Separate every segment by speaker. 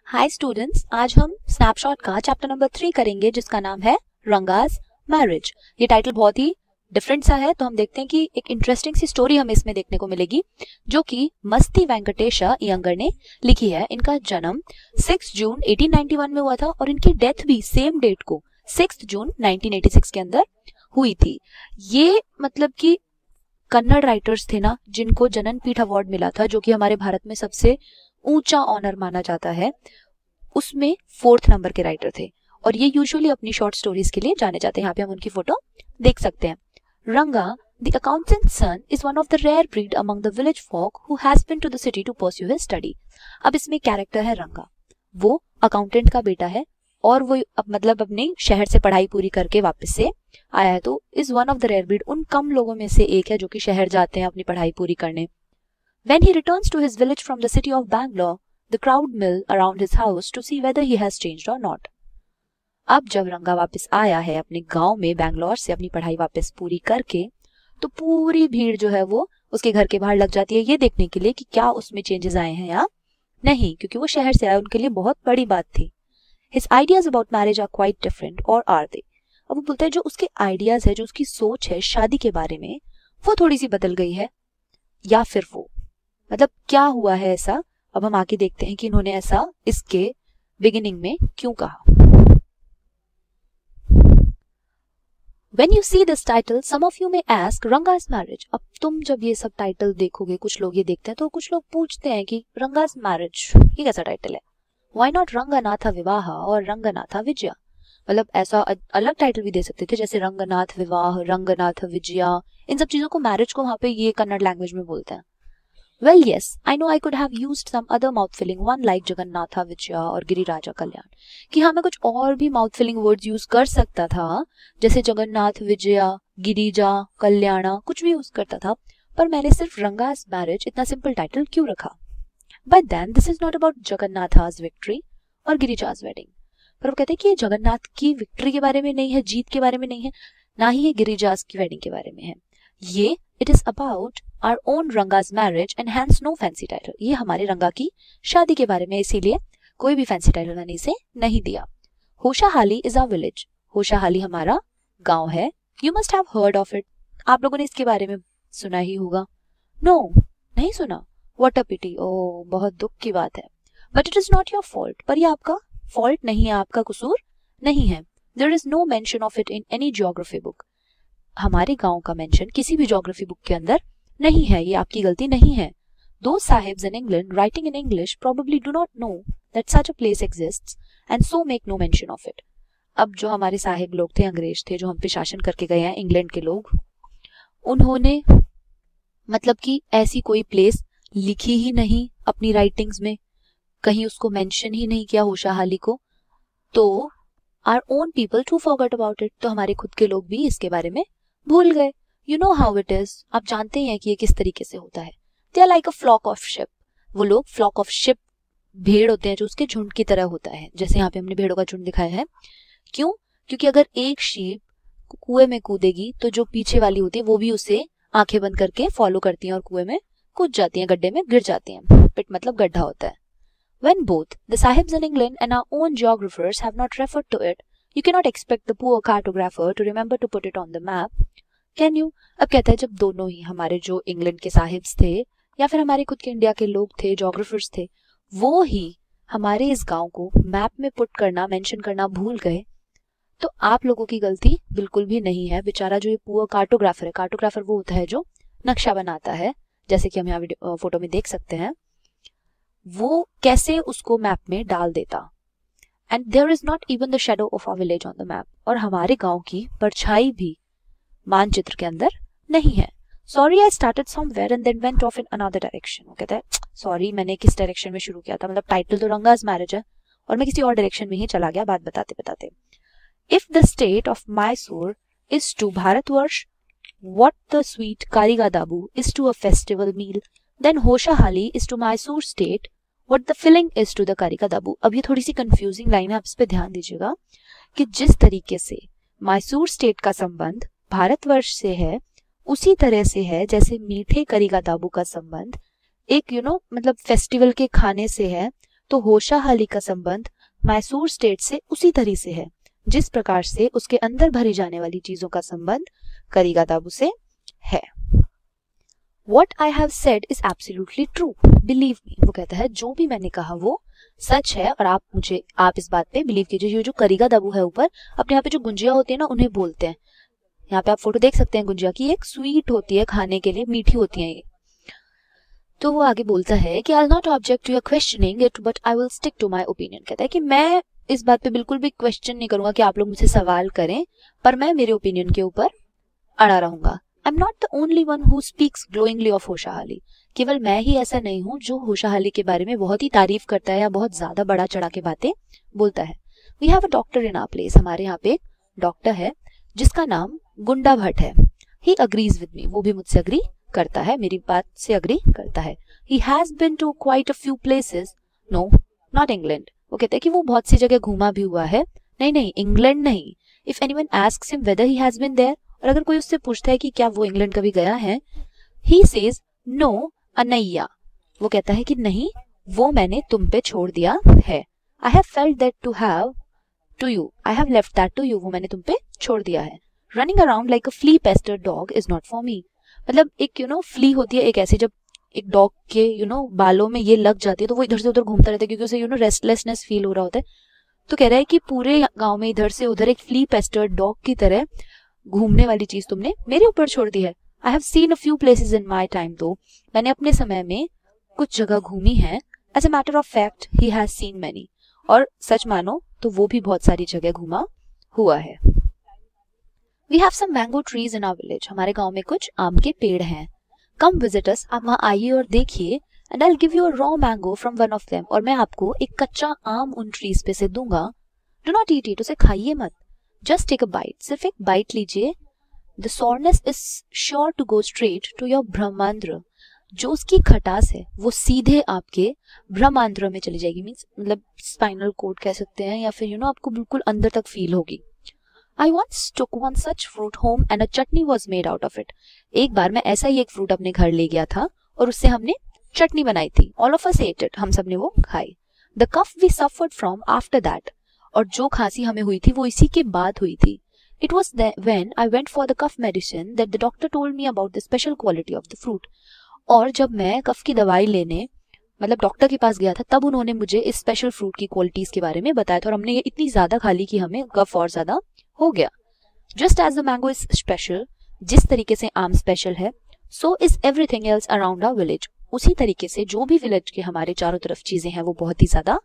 Speaker 1: Hi students, आज हम snapshot का चैप्टर नंबर 3 करेंगे जिसका नाम है रंगास मैरिज। ये टाइटल बहुत ही डिफरेंट सा है, तो हम देखते हैं कि एक इंटरेस्टिंग सी स्टोरी हमें इसमें देखने को मिलेगी जो कि मस्ती वेंकटेश अयंगर ने लिखी है। इनका जन्म 6 जून 1891 में हुआ था और इनकी डेथ भी सेम डेट को 6 जून 1986 के अंदर हुई थी। ये मतलब कि कन्नड़ राइटर्स थे ना जिनको जननपीठ अवार्ड मिला था, जो कि हमारे भारत में सबसे ऊंचा ऑनर माना जाता है, उसमें 4th नंबर के राइटर थे और ये यूजुअली अपनी शॉर्ट स्टोरीज के लिए जाने जाते हैं। यहाँ पे हम उनकी फोटो देख सकते हैं। रंगा the accountant's son is one of the rare breed among the village folk who has been to the city to pursue his study। अब इसमें कैरेक्टर है रंगा, वो अकाउंटेंट का बेटा है और वो मतलब अपने शहर से पढ़ाई पूरी करके वापस से आया है, तो is one of the rare breed, उन कम लोगों में से एक है जो कि शहर जाते हैं अपनी पढ़ाई पूरी करने। When he returns to his village from the city of Bangalore, the crowd mill around his house to see whether he has changed or not। अब जब रंगा वापस आया है अपने गांव में बैंगलोर से अपनी पढ़ाई वापस पूरी करके, तो पूरी भीड़ जो है वो उसके घर के बाहर लग जाती है ये देखने के लिए कि क्या उसमें चेंजेस आए हैं या नहीं, क्योंकि वो शहर से आया, उनके लिए बहुत बड़ी बात थी। His ideas about marriage are quite different, or are they? अब वो बोलते हैं जो उसके आइडियाज है, जो उसकी सोच है शादी के बारे में, वो थोड़ी सी बदल गई है या फिर वो मतलब क्या हुआ है ऐसा। अब हम आके देखते हैं कि इन्होंने ऐसा इसके बिगिनिंग में क्यों कहा। When you see this title, some of you may ask Ranga's marriage। अब तुम जब ये सब टाइटल देखोगे, कुछ लोग ये देखते हैं तो कुछ लोग पूछते हैं कि Ranga's marriage ये कैसा टाइटल है, Why not रंगनाथ विवाह और रंगनाथ विजया। मतलब ऐसा अलग टाइटल भी दे सकते थे, जैसे रंगनाथ विवाह, रंगनाथ विजया, इन सब चीजों को मैरिज को वहां पे ये कन्नड़ लैंग्वेज में बोलते हैं। Well, yes, I know I could have used some other mouth-filling one like Jagannatha Vijaya और गिरिराजा कल्याण, कि हाँ मैं कुछ और भी माउथ-फिलिंग वर्ड्स यूज कर सकता था, जैसे जगन्नाथ विजया, गिरिजा, कल्याणा, कुछ भी यूज करता था, पर मैंने सिर्फ रंगास मैरिज इतना सिंपल टाइटल क्यों रखा। But then this is not about जगन्नाथा's victory और गिरिजा's wedding। पर वो कहते हैं कि ये जगन्नाथ की विक्ट्री के बारे में नहीं है, जीत के बारे में नहीं है, ना ही ये गिरिजास की वेडिंग के बारे में है। ये it is about our own Ranga's marriage and hence no fancy title. ये हमारे रंगा की शादी के बारे में, इसीलिए कोई भी फैंसी टाइटल मैंने इसे नहीं दिया। होशाहाली इज आवर विलेज। होशाहाली हमारा गांव है। You must have heard of it. आप लोगों ने इसके बारे में सुना ही होगा। नो, नहीं सुना। व्हाट अ पिटी। ओह, बहुत दुख की बात है। But it is not your fault. पर ये आपका फॉल्ट नहीं है, आपका कसूर नहीं है। There is no mention of it in any geography book. हमारे गांव का मेंशन किसी भी ज्योग्राफी बुक के अंदर नहीं है, ये आपकी गलती नहीं है। Those sahibs in England writing in English probably do not know that such a place exists and so make no mention of it। अब जो हमारे साहिब लोग थे, अंग्रेज थे, जो हम पे शासन करके गए हैं, इंग्लैंड के लोग, उन्होंने मतलब कि ऐसी कोई प्लेस लिखी ही नहीं अपनी राइटिंग्स में, कहीं उसको मेंशन ही नहीं किया होशाहाली को, तो our own people too forgot about it। तो हमारे खुद के लोग भी इसके बारे में भूल गए। You know how it is। आप जानते हैं कि ये किस तरीके से होता है। They are like a flock of sheep। वो लोग flock of sheep, भेड़ होते हैं जो उसके झुंड की तरह होता है, जैसे यहाँ पे हमने भेड़ों का झुंड दिखाया है। क्यों? क्योंकि अगर एक शीप कुएं में कूदेगी तो जो पीछे वाली होती है वो भी उसे आंखें बंद करके फॉलो करती हैं और कुएं में कूद जाती हैं, गड्ढे में गिर जाती हैं। पिट मतलब गड्ढा होता है। When both the sahibs in England and our own geographers have not referred to it, you cannot expect the poor cartographer to remember to put it on the map, can you? अब कहता है जब दोनों ही हमारे जो England के sahibs थे या फिर हमारे खुद के इंडिया के लोग थे, जोग्राफर्स थे, वो ही हमारे इस गांव को मैप में पुट करना, मेंशन करना भूल गए, तो आप लोगों की गलती बिल्कुल भी नहीं है। बेचारा जो ये पुअर कार्टोग्राफर है, कार्टोग्राफर वो होता है जो नक्शा बनाता है, जैसे कि हम यहाँ फोटो में देख सकते हैं, वो कैसे उसको मैप में डाल देता। And there is not even the shadow of our village on the map. और हमारे गांव की परछाई भी मानचित्र के अंदर नहीं है। Sorry I started somewhere and then went off in another direction. वो कहता है सॉरी मैंने किस डायरेक्शन में शुरू किया था, मतलब टाइटल तो रंगा's मैरिज है और मैं किसी और डायरेक्शन में ही चला गया बात बताते बताते। If the state of Mysore is to Bharatvarsha what the sweet Karigadabu is to a festival meal, then होशाहाली is to Mysore state what the filling is to the Karigadabu। अब ये थोड़ी सी कंफ्यूजिंग लाइन है, आप इस पे ध्यान दीजिएगा कि जिस तरीके से मैसूर स्टेट का संबंध भारतवर्ष से है, उसी तरह से है जैसे मीठे करीगादाबू का संबंध एक मतलब फेस्टिवल के खाने से है, तो होशाहाली का संबंध मैसूर स्टेट से उसी तरह से है जिस प्रकार से उसके अंदर भरी जाने वाली चीजों का संबंध करिगादाबू से है। What I have said is absolutely true. Believe me. वो कहता है जो भी मैंने कहा वो सच है और आप इस बात पे बिलीव कीजिए। ये जो करिगादाबू है ऊपर, अपने यहाँ पे जो गुंजिया होती है ना उन्हें बोलते हैं। यहाँ पे आप फोटो देख सकते हैं गुंजिया की, एक स्वीट होती है, खाने के लिए मीठी होती है ये। तो वो आगे बोलता है कि I'll not object to your questioning it, but I will stick to my opinion. कहता है कि मैं इस बात पे बिल्कुल भी क्वेश्चन नहीं करूंगा कि आप लोग मुझसे सवाल करें, पर मैं मेरे ओपिनियन के ऊपर अड़ा रहूंगा। I'm not the only one who speaks glowingly of होशाहाली। केवल मैं ही ऐसा नहीं हूँ जो होशाहाली के बारे में बहुत ही तारीफ करता है या बहुत ज्यादा बड़ा चढ़ा के बातें बोलता है। We have a doctor in our place. हमारे यहाँ पे एक डॉक्टर है जिसका नाम गुंडा भट्ट है। He agrees with me. वो भी मुझसे अग्री करता है, मेरी बात से अग्री करता है। He has been to quite a few places. No, not England. वो कहता है कि वो बहुत सी जगह घूमा भी हुआ है। नहीं, इंग्लैंड नहीं। If anyone asks him whether he has been there, और अगर कोई उससे पूछता है कि क्या वो इंग्लैंड कभी गया है, he says no, अनैया। वो कहता है कि नहीं, वो मैंने तुम पे छोड़ दिया है। I have felt that to have to you. I have left that to you. वो मैंने तुम पे छोड़ दिया है। Running around like a flea pestered dog is not for me. मतलब एक फ्ली होती है, एक ऐसी जब एक डॉग के बालों में ये लग जाती है तो वो इधर से उधर घूमता रहता है क्योंकि उसे रेस्टलेसनेस फील हो रहा होता है। तो कह रहा है कि पूरे गांव में इधर से उधर एक फ्ली पेस्टर्ड डॉग की तरह घूमने वाली चीज तुमने मेरे ऊपर छोड़ दी है। I have seen a few places in my time. तो मैंने अपने समय में कुछ जगह घूमी है। As a matter of fact he has seen many. और सच मानो तो वो भी बहुत सारी जगह घूमा हुआ है। We have some mango trees in our village. हमारे गांव में कुछ आम के पेड़ हैं। Come visit us. आप वहाँ आइए और देखिए। And I'll give you a raw mango from one of them. और मैं आपको एक कच्चा आम उन ट्रीज पे से दूंगा। Do not eat it. उसे खाइए मत। Just take a bite. सिर्फ एक बाइट लीजिए। The sourness is sure to go straight to your ब्रह्मांड्र। जो उसकी खटास है वो सीधे आपके ब्रह्मांड्र में चली जाएगी। मीन्स मतलब स्पाइनल कोड कह सकते हैं, या फिर आपको बिल्कुल अंदर तक फील होगी। I once took one such fruit home and a chutney was made out of it. एक बार मैं ऐसा ही एक फ्रूट अपने घर ले गया था और उससे हमने चटनी बनाई थी। All of us ate it. हम सब ने वो खाई। The cough we suffered from after that. और जो खांसी हमें हुई थी वो इसी के बाद हुई थी। It was when I went for the cough medicine that the doctor told me about the special quality of the fruit. और जब मैं कफ की दवाई लेने मतलब डॉक्टर के पास गया था तब उन्होंने मुझे इस स्पेशल फ्रूट की क्वालिटीज के बारे में बताया था और हमने ये इतनी ज्यादा खा ली कि हमें कफ और ज्यादा हो गया। Just as the mango is special, जिस तरीके से आम स्पेशल है, so is everything else around our village. उसी तरीके से जो भी विलेज के हमारे चारों तरफ चीजें हैं वो बहुत ही ज्यादा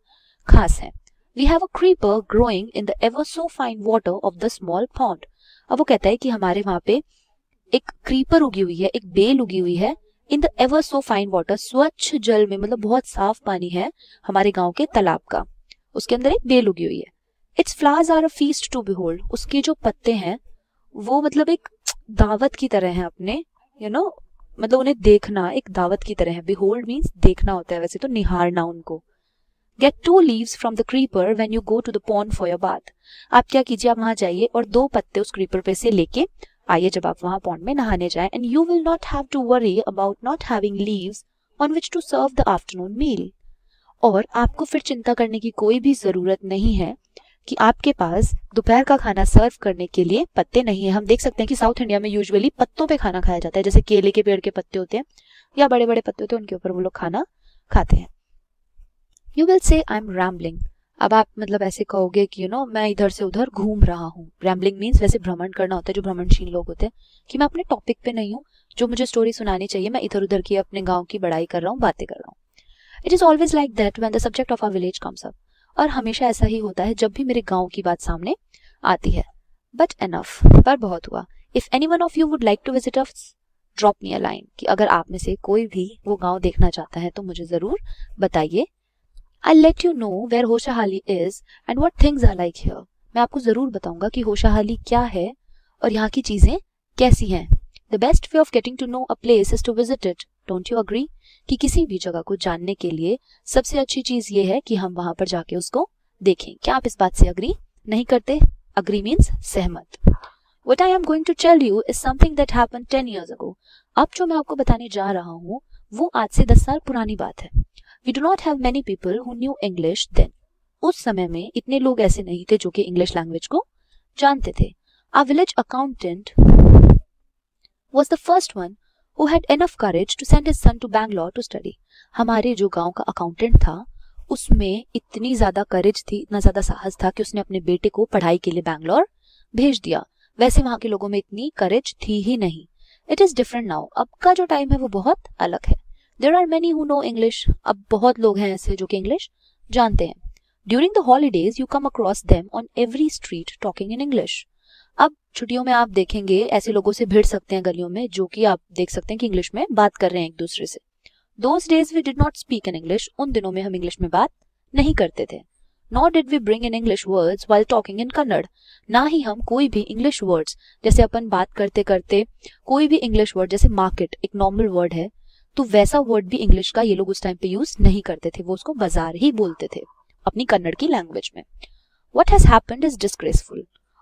Speaker 1: खास हैं। We have a creeper growing in the ever so fine water of the small pond. अब वो कहता है कि हमारे वहां पे एक क्रीपर उगी हुई है, एक बेल उगी हुई है, इन the ever so fine water, स्वच्छ जल में, मतलब बहुत साफ पानी है हमारे गांव के तालाब का, उसके अंदर एक बेल उगी हुई है। Its flowers are a feast to behold. उसके जो पत्ते हैं वो मतलब एक दावत की तरह है अपने, मतलब उन्हें देखना एक दावत की तरह है। बिहोल्ड मीन्स देखना होता है, वैसे तो निहारना उनको। Get 2 leaves from the creeper when you go to the pond for your bath. आप क्या कीजिए, आप वहां जाइए और 2 पत्ते उस क्रीपर पे से लेके आइए जब आप वहां पॉन्ड में नहाने जाएं। And you will not have to worry about not having leaves on which to serve the afternoon meal. और आपको फिर चिंता करने की कोई भी जरूरत नहीं है कि आपके पास दोपहर का खाना सर्व करने के लिए पत्ते नहीं है। हम देख सकते हैं कि साउथ इंडिया में यूजुअली पत्तों पे खाना खाया जाता है, जैसे केले के पेड़ के पत्ते होते हैं या बड़े बड़े पत्ते होते हैं, उनके ऊपर वो लोग खाना खाते हैं। You will say I am rambling. अब आप मतलब ऐसे कहोगे कि मैं इधर से उधर घूम रहा हूँ। रैम्बलिंग मीन्स वैसे भ्रमण करना होता है, जो भ्रमणशील लोग होते हैं, कि मैं अपने टॉपिक पे नहीं हूँ, जो मुझे स्टोरी सुनानी चाहिए मैं इधर उधर की अपने गाँव की बड़ाई कर रहा हूँ, बातें कर रहा हूँ। It is always like that when the subject of our village comes up. और हमेशा ऐसा ही होता है जब भी मेरे गाँव की बात सामने आती है। बट एनफ, पर बहुत हुआ। If anyone of you would like to visit us, drop me a line, कि अगर आप में से कोई भी वो गाँव देखना चाहता है तो मुझे जरूर बताइए। I'll let you know where होशाहाली is and what things are like here. मैं आपको जरूर बताऊंगा कि होशाहाली क्या है और यहाँ की चीजें कैसी हैं। The best way of getting to know a place is to visit it. Don't you agree? कि किसी भी जगह को जानने के लिए सबसे अच्छी चीज ये है कि हम वहां पर जाके उसको देखें। क्या आप इस बात से अग्री नहीं करते? Agree means सहमत। What I am going to tell you is something that happened 10 years ago. अब जो मैं आपको बताने जा रहा हूँ वो आज से 10 साल पुरानी बात है। We do not have many people who knew English then. उस समय में इतने लोग ऐसे नहीं थे जो कि इंग्लिश लैंग्वेज को जानते थे। Our village accountant was the first one who had enough courage to send his son to Bangalore to study. हमारे जो गांव का अकाउंटेंट था उसमें इतनी ज्यादा करेज थी, इतना ज्यादा साहस था कि उसने अपने बेटे को पढ़ाई के लिए बैंगलोर भेज दिया। वैसे वहां के लोगों में इतनी करेज थी ही नहीं। It is different now. अब का जो टाइम है वो बहुत अलग है। There are many who know English. अब बहुत लोग हैं ऐसे जो कि इंग्लिश जानते हैं। During the holidays you come across them on every street talking in English. अब छुट्टियों में आप देखेंगे ऐसे लोगों से भिड़ सकते हैं गलियों में जो कि आप देख सकते हैं कि इंग्लिश में बात कर रहे हैं एक दूसरे से। Those days we did not speak in English. उन दिनों में हम इंग्लिश में बात नहीं करते थे। Nor did we bring in English words while talking in Kannada. ना ही हम कोई भी इंग्लिश वर्ड्स, जैसे अपन बात करते करते कोई भी इंग्लिश वर्ड, जैसे मार्केट एक नॉर्मल वर्ड है, तो वैसा वर्ड भी इंग्लिश का ये लोग उस टाइम पे यूज नहीं करते थे। वो उसको बाजार ही बोलते थे अपनी कन्नड़ की लैंग्वेज में। What has happened is disgraceful.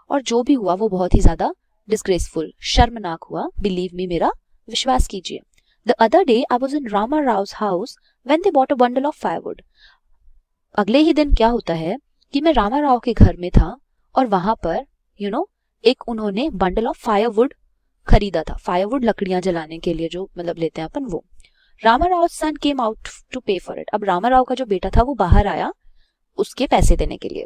Speaker 1: और जो भी हुआ वो बहुत ही ज्यादा डिस्ग्रेसफुल, शर्मनाक हुआ। बिलीव मी, मेरा विश्वास कीजिए। The other day I was in Rama Rao's house when they bought a bundle of firewood. अगले ही दिन क्या होता है कि मैं रामा राव के घर में था और वहां पर एक उन्होंने बंडल ऑफ फायरवुड खरीदा था। फायरवुड लकड़ियां जलाने के लिए जो मतलब लेते हैं अपन, वो। रामा राव सन केम आउट टू पे फॉर इट। अब रामा राव का जो बेटा था वो बाहर आया उसके पैसे देने के लिए।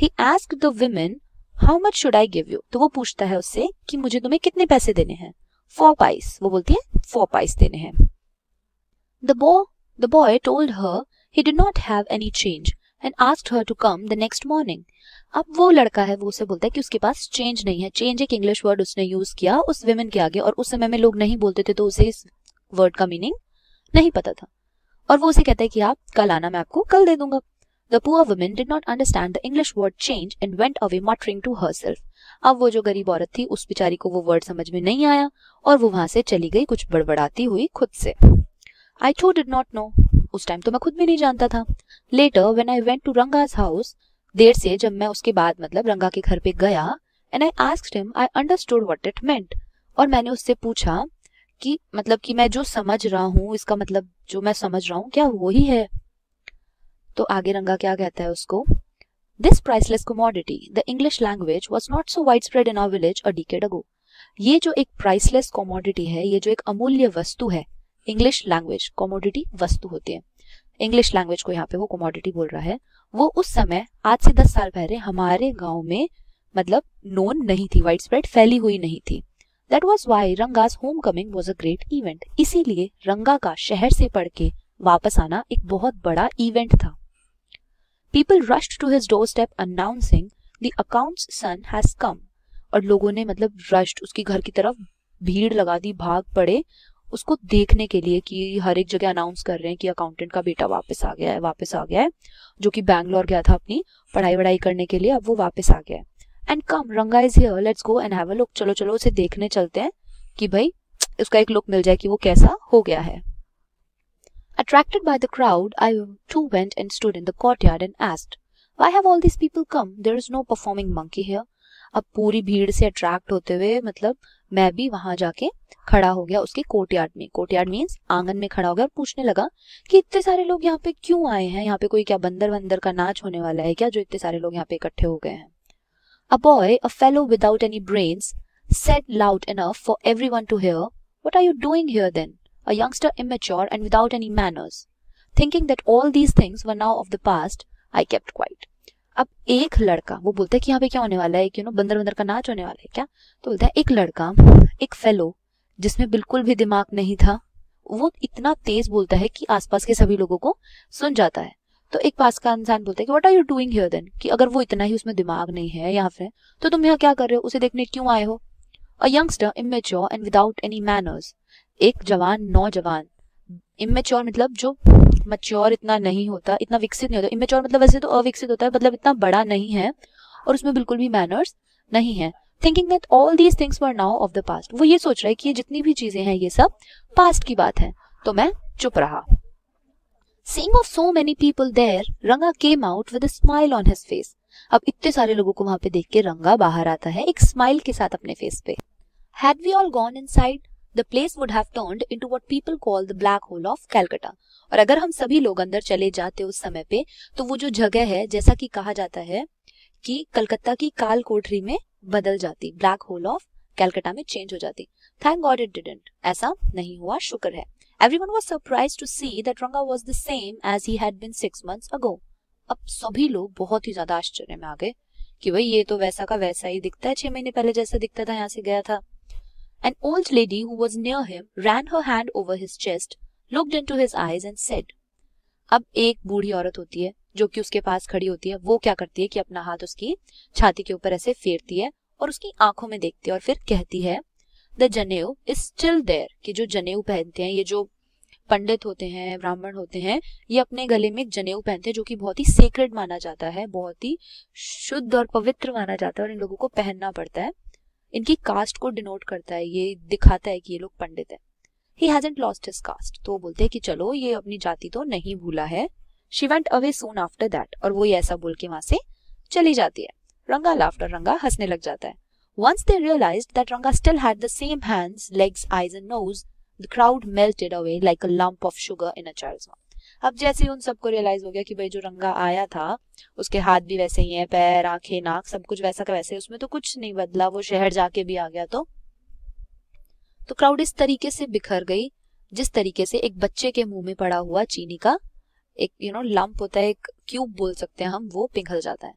Speaker 1: He asked the women how much should I give you? तो वो पूछता है उससे कि मुझे तुम्हें कितने पैसे देने हैं। 4 पाइस। वो बोलती है 4 पाइस देने हैं। The boy told her he did not have any change and asked her to come the next morning. अब वो लड़का है वो उसे बोलता है कि उसके पास चेंज नहीं है। चेंज एक इंग्लिश वर्ड उसने यूज किया उस विमेन के आगे, और उस समय में लोग नहीं बोलते थे तो उसे इस वर्ड का मीनिंग नहीं पता था, और वो उसे कहता है कि आप कल आना, मैं आपको कल दे दूंगा। The poor woman did not understand the English word change and went away muttering to herself. अब वो जो गरीब औरत थी उस बेचारी को वो वर्ड समझ में नहीं आया और वो वहां से चली गई कुछ बड़बड़ाती हुई खुद से। I too did not know. उस टाइम तो मैं खुद भी नहीं जानता था। Later when I went to Ranga's house, देर से जब मैं उसके बाद मतलब रंगा के घर पे गया, and I asked him, I understood what it meant. और मैंने उससे पूछा कि मतलब कि मैं जो समझ रहा हूँ इसका मतलब जो मैं समझ रहा हूँ क्या वो ही है। तो आगे रंगा क्या कहता है उसको, This priceless commodity, the English language was not so widespread in our village a decade ago. ये जो एक priceless commodity है, ये जो एक अमूल्य वस्तु है, इंग्लिश लैंग्वेज कमोडिटी वस्तु होती है, इंग्लिश लैंग्वेज को यहाँ पे वो कमोडिटी बोल रहा है, वो उस समय आज से 10 साल पहले हमारे गांव में मतलब नोन नहीं थी, वाइड स्प्रेड फैली हुई नहीं थी। That was why Ranga's homecoming was a great event. इसीलिए रंगा का शहर से पढ़ के वापस आना एक बहुत बड़ा इवेंट था। People rushed to his doorstep announcing the account's son has come. और लोगों ने मतलब rushed उसके घर की तरफ भीड़ लगा दी, भाग पड़े उसको देखने के लिए कि हर एक जगह अनाउंस कर रहे हैं कि अकाउंटेंट का बेटा वापस आ गया है, वापस आ गया है, जो कि बैंगलोर गया था अपनी पढ़ाई वढ़ाई करने के लिए, अब वो वापस आ गया है। एंड कम रंगा is here, let's go and have a look. चलो चलो उसे देखने चलते हैं कि भाई उसका एक लुक मिल जाए कि वो कैसा हो गया है। Attracted by the crowd, I too went and stood in the courtyard and asked, "Why have all these people come? There is no performing monkey here." अब पूरी भीड़ से अट्रैक्ट होते हुए मतलब मैं भी वहां जाके खड़ा हो गया उसके कोर्टयार्ड में। कोर्टयार्ड मीन्स आंगन में खड़ा हो गया और पूछने लगा कि इतने सारे लोग यहाँ पे क्यों आए हैं? यहाँ पे कोई क्या बंदर वंदर का नाच होने वाला है क्या जो इतने सारे लोग यहाँ पे इकट्ठे हो गए हैं? A boy, a fellow without any brains, said loud enough for everyone to hear, "What are you doing here then? A youngster immature and without any manners." Thinking that all these things were now of the past, I kept quiet. अब एक लड़का वो बोलता है कि यहाँ पे क्या होने वाला है, बंदर वंदर का नाच होने वाला है क्या? तो बोलता है एक लड़का, एक फेलो जिसमें बिल्कुल भी दिमाग नहीं था, वो इतना तेज बोलता है कि आसपास के सभी लोगों को सुन जाता है। तो एक पास का इंसान बोलता है कि what are you doing here then, कि अगर वो इतना ही उसमें दिमाग नहीं है यहाँ पे तो तुम यहाँ क्या कर रहे हो, उसे देखने क्यों आए हो? A youngster immature and without any manners, एक जवान नौजवान, इमेच्योर मतलब जो मैच्योर इतना नहीं होता, इतना विकसित नहीं होता, इमेच्योर मतलब वैसे तो अविकसित होता है, मतलब इतना बड़ा नहीं है और उसमें बिल्कुल भी मैनर्स नहीं है। Thinking that all these things were now of the past, वो ये सोच रहा है कि ये जितनी भी चीजें हैं ये सब पास्ट की बात है, तो मैं चुप रहा। Seeing of so many people there, रंगा came out with a smile on his face. अब इतने सारे लोगों को वहां पे देख के रंगा बाहर आता है एक स्माइल के साथ अपने फेस पे। Had we all gone inside? the place would have turned into what people call the black hole of Calcutta. और अगर हम सभी लोग अंदर चले जाते उस समय पे तो वो जो जगह है जैसा कि कहा जाता है कि कलकत्ता की काल कोठरी में बदल जाती, ब्लैक होल ऑफ कैलकाटा में चेंज हो जाती. Thank God it didn't. ऐसा नहीं हुआ, शुक्र है. Everyone was surprised to see that Ranga was the same as he had been 6 months ago. अब सभी लोग बहुत ही ज्यादा आश्चर्य में आ गए कि भाई ये तो वैसा का वैसा ही दिखता है, 6 महीने पहले जैसा दिखता था यहाँ से गया था. An old lady who was near him ran her hand over his chest, looked into his eyes and said. अब एक बूढ़ी औरत होती है जो कि उसके पास खड़ी होती है, वो क्या करती है कि अपना हाथ उसकी छाती के ऊपर ऐसे फेरती है और उसकी आंखों में देखती है और फिर कहती है द जनेऊ इज स्टिल देयर. कि जो जनेऊ पहनते हैं, ये जो पंडित होते हैं, ब्राह्मण होते हैं, ये अपने गले में एक जनेऊ पहनते हैं जो कि बहुत ही सेक्रेड माना जाता है, बहुत ही शुद्ध और पवित्र माना जाता है और इन लोगों को पहनना पड़ता है. इनकी कास्ट को डिनोट करता है, ये दिखाता है कि ये लोग पंडित है. He hasn't lost his caste. तो वो बोलते हैं कि चलो ये अपनी जाति तो नहीं भूला है. She went away soon after that. और वो ऐसा बोल के वहां से चली जाती है. रंगा laughed और रंगा हंसने लग जाता है. Once they realized that Ranga still had the same hands, legs, eyes and nose, the crowd melted away like a lump of sugar in a child's mouth. अब जैसे उन सबको रियलाइज हो गया कि भाई जो रंगा आया था उसके हाथ भी वैसे ही हैं, पैर, आंखें, नाक सब कुछ वैसा का वैसे, उसमें तो कुछ नहीं बदला, वो शहर जाके भी आ गया. तो क्राउड इस तरीके से बिखर गई जिस तरीके से एक बच्चे के मुंह में पड़ा हुआ चीनी का एक लंप होता है, एक क्यूब बोल सकते हैं हम, वो पिघल जाता है.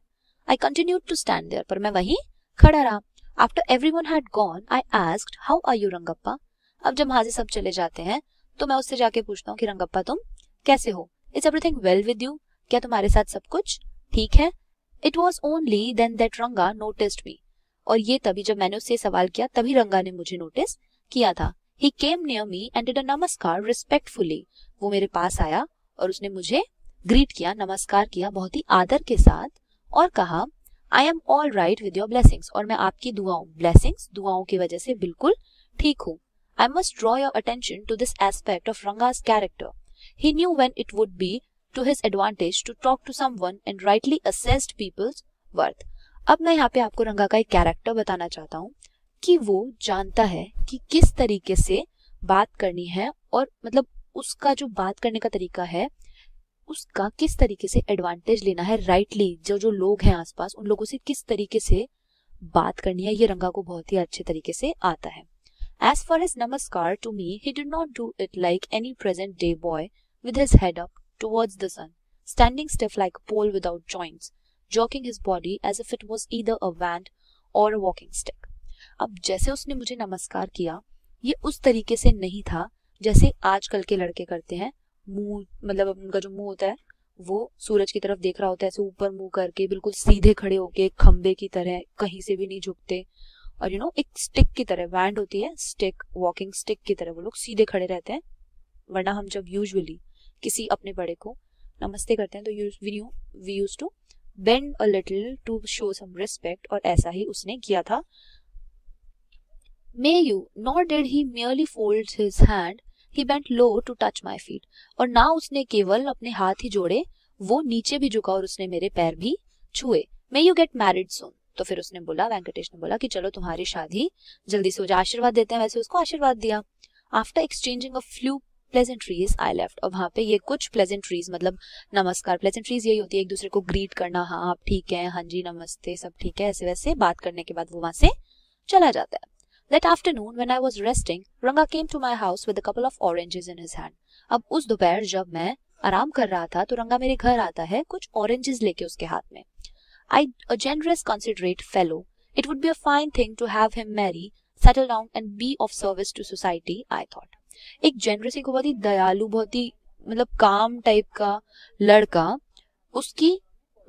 Speaker 1: I continued to stand there. पर मैं वहीं खड़ा रहा. After everyone had gone I asked how are you Rangappa. अब जब वहां से सब चले जाते हैं तो मैं उससे जाके पूछता हूँ कि रंगप्पा तुम कैसे हो. Is everything well with you. क्या तुम्हारे साथ सब कुछ ठीक है. It was only then that Ranga noticed me. और ये तभी जब मैंने उससे सवाल किया तभी रंगा ने मुझे नोटिस किया था. He came near me and did a नमस्कार respectfully. वो मेरे पास आया और उसने मुझे ग्रीट किया, नमस्कार किया बहुत ही आदर के साथ और कहा I am all right with your blessings. और मैं आपकी दुआओं की वजह से बिल्कुल ठीक हूँ. I must draw your attention to this aspect of Ranga's character. He knew when it would be to his advantage to talk to someone and rightly assessed people's worth. अब मैं यहाँ पे आपको रंगा का एक कैरेक्टर बताना चाहता हूँ कि वो जानता है कि किस तरीके से बात करनी है और मतलब उसका जो बात करने का तरीका है उसका किस तरीके से एडवांटेज लेना है, राइटली जो लोग हैं आसपास उन लोगों से किस तरीके से बात करनी है, ये रंगा को बहुत ही अच्छे तरीके से आता है. As for his namaskar to me, he did not do it like any present day boy with his head up towards the sun, standing stiff like a pole without joints, jerking his body as if it was either a wand or a walking stick. अब जैसे उसने मुझे नमस्कार किया ये उस तरीके से नहीं था जैसे आजकल के लड़के करते हैं. मुंह मतलब उनका जो मुंह होता है वो सूरज की तरफ देख रहा होता है, ऐसे ऊपर मुंह करके बिल्कुल सीधे खड़े होके खंबे की तरह, कहीं से भी नहीं झुकते और एक स्टिक की तरह, बैंड होती है स्टिक, वॉकिंग स्टिक की तरह वो लोग सीधे खड़े रहते हैं. वरना हम जब यूजुअली किसी अपने बड़े को नमस्ते करते हैं तो we used to bend a little to show some respect और ऐसा ही उसने किया था. May you, nor did he merely fold his hand, he bent low to touch my feet. और ना उसने केवल अपने हाथ ही जोड़े, वो नीचे भी झुका और उसने मेरे पैर भी छुए. May you get married soon. तो फिर उसने बोला, वेंकटेश ने बोला कि चलो तुम्हारी शादी जल्दी से हो जाए, आशीर्वाद देते हैं. वैसे उसको आशीर्वाद दिया. After exchanging a few pleasantries, I left. और वहाँ पे ये कुछ pleasantries मतलब नमस्कार, pleasantries यही होती है एक दूसरे को ग्रीट करना, हाँ आप ठीक है, हाँ जी नमस्ते, सब ठीक है, ऐसे वैसे बात करने के बाद वो वहां से चला जाता है. That afternoon, when I was resting, Ranga came to my house with a couple of oranges in his hand. अब उस दोपहर जब मैं आराम कर रहा था तो रंगा मेरे घर आता है कुछ oranges लेके उसके हाथ में. A generous, considerate fellow. It would be a fine thing to have him marry, settle down and be of service to society, I thought. एक generous, एक बहुत ही दयालु, बहुत ही मतलब काम टाइप का लड़का, उसकी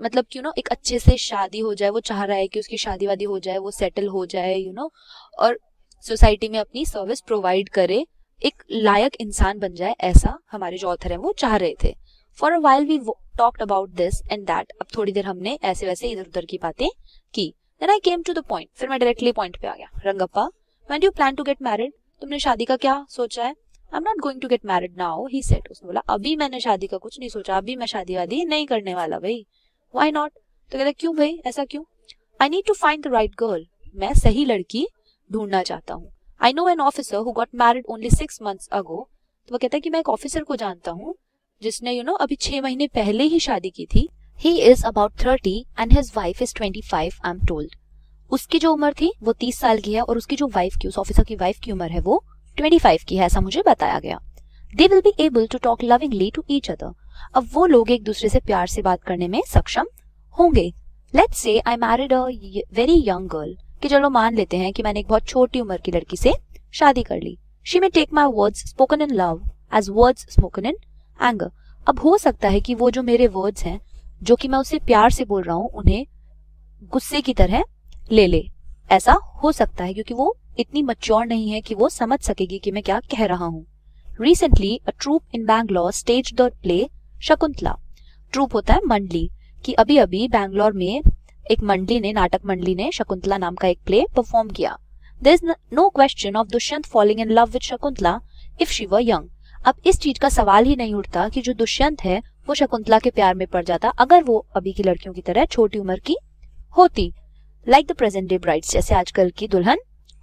Speaker 1: मतलब एक अच्छे से शादी हो जाए, वो चाह रहा है कि उसकी शादी वादी हो जाए, वो सेटल हो जाए और सोसाइटी में अपनी सर्विस प्रोवाइड करे, एक लायक इंसान बन जाए, ऐसा हमारे जो ऑथर हैं वो चाह रहे थे. For a while we talked about this and that. अब थोड़ी देर हमने ऐसे वैसे इधर उधर की बातें की. Then I came to the point. फिर मैं डायरेक्टली पॉइंट पे आ गया. Rangappa, when do you plan to get married. तुमने शादी का क्या सोचा है. I am not going to get married now, he said. उसने बोला अभी मैंने शादी का कुछ नहीं सोचा, अभी मैं शादी वादी नहीं करने वाला भाई. Why not. तो कहता क्यों भाई, ऐसा क्यों. I need to find the right girl. मैं सही लड़की ढूंढना चाहता हूँ. I know an officer who got married only 6 months ago। तो वो कहता है कि मैं एक ऑफिसर को जानता हूँ जिसने अभी 6 महीने पहले ही शादी की थी। He is about 30 and his wife is 25, I'm told। उसकी जो उम्र थी वो 30 साल की है और उसकी जो वाइफ की, उस ऑफिसर की वाइफ की उम्र है वो 25 की है, ऐसा मुझे बताया गया। They will be able to talk lovingly to each other। अब वो लोग एक दूसरे से प्यार से बात करने में सक्षम होंगे। Let's say I married a very young girl। कि चलो मान लेते हैं कि मैंने एक बहुत छोटी उम्र की लड़की से शादी कर ली। She may take my words spoken in love as words spoken in anger। अब हो सकता है कि वो जो मेरे वर्ड्स हैं जो कि मैं उससे प्यार से बोल रहा हूँ उन्हें गुस्से की तरह ले ले, ऐसा हो सकता है क्योंकि वो इतनी मैच्योर नहीं है कि वो समझ सकेगी कि मैं क्या कह रहा हूँ। Recently a troupe in Bangalore staged the play Shakuntala. Troupe होता है मंडली, कि अभी अभी बैंगलोर में एक मंडली ने, नाटक मंडली ने शकुंतला नाम का एक प्ले परफॉर्म किया। There is no question of Dushyant falling in love with Shakuntala if she were young। अब इस चीज का सवाल ही नहीं उठता कि जो दुष्यंत है वो शकुंतला के प्यार में पड़ जाता अगर वो अभी की लड़कियों की तरह छोटी उम्र की होती। Like the present day brides, जैसे आजकल की दुल्हन